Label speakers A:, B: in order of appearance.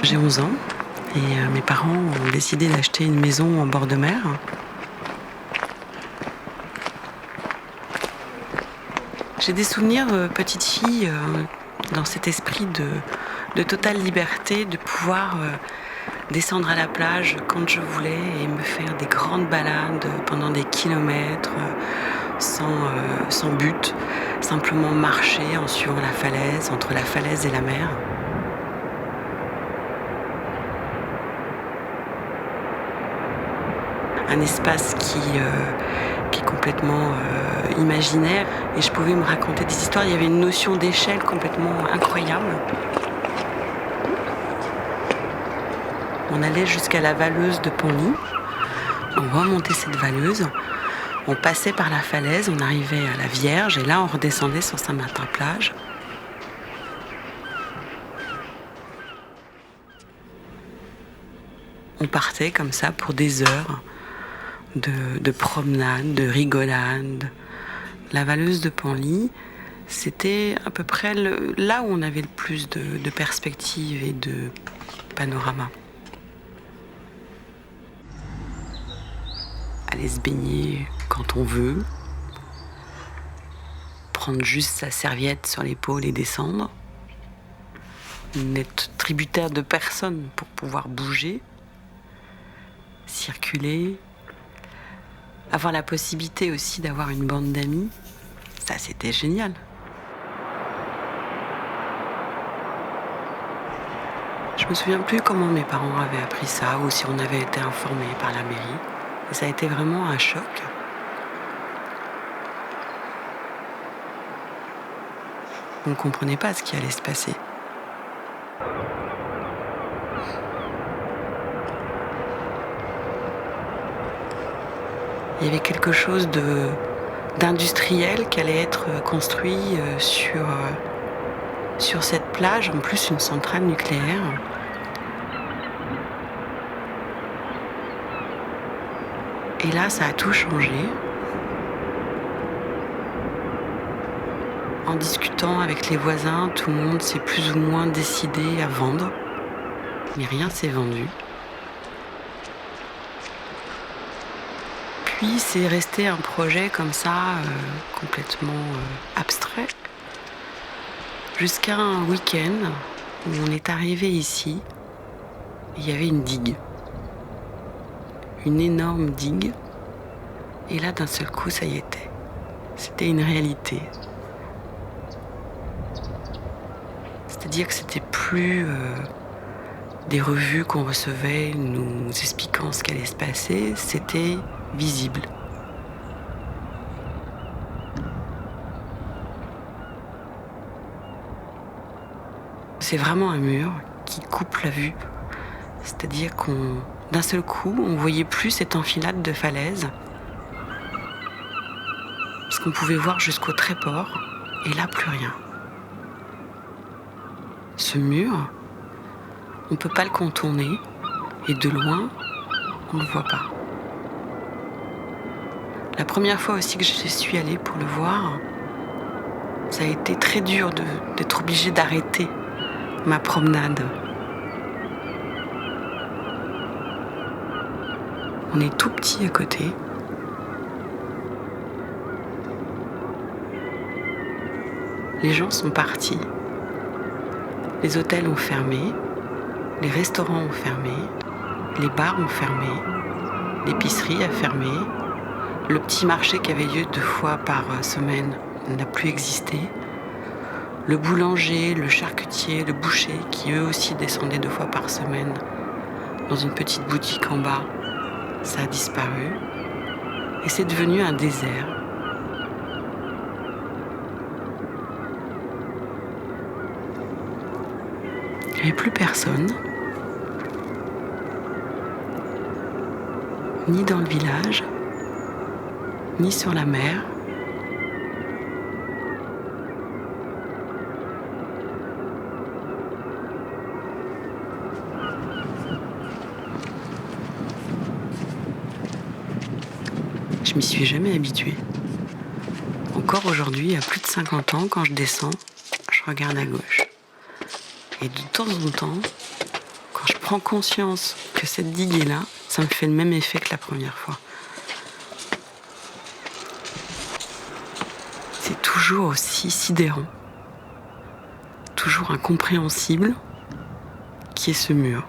A: J'ai 11 ans et mes parents ont décidé d'acheter une maison en bord de mer. J'ai des souvenirs petite fille dans cet esprit de totale liberté, de pouvoir descendre à la plage quand je voulais et me faire des grandes balades pendant des kilomètres sans but, simplement marcher en suivant la falaise, entre la falaise et la mer. Un espace qui est complètement imaginaire et je pouvais me raconter des histoires. Il y avait une notion d'échelle complètement incroyable. On allait jusqu'à la valeuse de Penly, on remontait cette valeuse, on passait par la falaise, on arrivait à la Vierge et là on redescendait sur Saint-Martin-Plage. On partait comme ça pour des heures de promenade, de rigolade. La valeuse de Penly, c'était à peu près là où on avait le plus de perspectives et de panorama. Aller se baigner quand on veut, prendre juste sa serviette sur l'épaule et descendre, n'être tributaire de personne pour pouvoir bouger, circuler, avoir la possibilité aussi d'avoir une bande d'amis, ça c'était génial. Je me souviens plus comment mes parents avaient appris ça ou si on avait été informés par la mairie. Et ça a été vraiment un choc. On ne comprenait pas ce qui allait se passer. Il y avait quelque chose d'industriel qui allait être construit sur cette plage, en plus une centrale nucléaire. Et là, ça a tout changé. En discutant avec les voisins, tout le monde s'est plus ou moins décidé à vendre. Mais rien s'est vendu. Puis c'est resté un projet comme ça, complètement abstrait. Jusqu'à un week-end où on est arrivé ici, il y avait une digue. Une énorme digue. Et là, d'un seul coup, ça y était. C'était une réalité. C'est-à-dire que c'était plus des revues qu'on recevait nous expliquant ce qu'allait se passer, c'était visible. C'est vraiment un mur qui coupe la vue. C'est-à-dire d'un seul coup, on voyait plus cette enfilade de falaises. Parce qu'on pouvait voir jusqu'au tréport, et là, plus rien. Ce mur, on ne peut pas le contourner, et de loin, on ne le voit pas. La première fois aussi que je suis allée pour le voir, ça a été très dur d'être obligée d'arrêter ma promenade. On est tout petit à côté. Les gens sont partis. Les hôtels ont fermé, les restaurants ont fermé, les bars ont fermé, l'épicerie a fermé, le petit marché qui avait lieu 2 fois par semaine n'a plus existé, le boulanger, le charcutier, le boucher qui eux aussi descendaient 2 fois par semaine dans une petite boutique en bas, ça a disparu et c'est devenu un désert. Il n'y avait plus personne, ni dans le village, ni sur la mer. Je m'y suis jamais habituée. Encore aujourd'hui, à plus de 50 ans, quand je descends, je regarde à gauche. Et de temps en temps, prends conscience que cette digue est là, ça me fait le même effet que la première fois. C'est toujours aussi sidérant, toujours incompréhensible, qui est ce mur.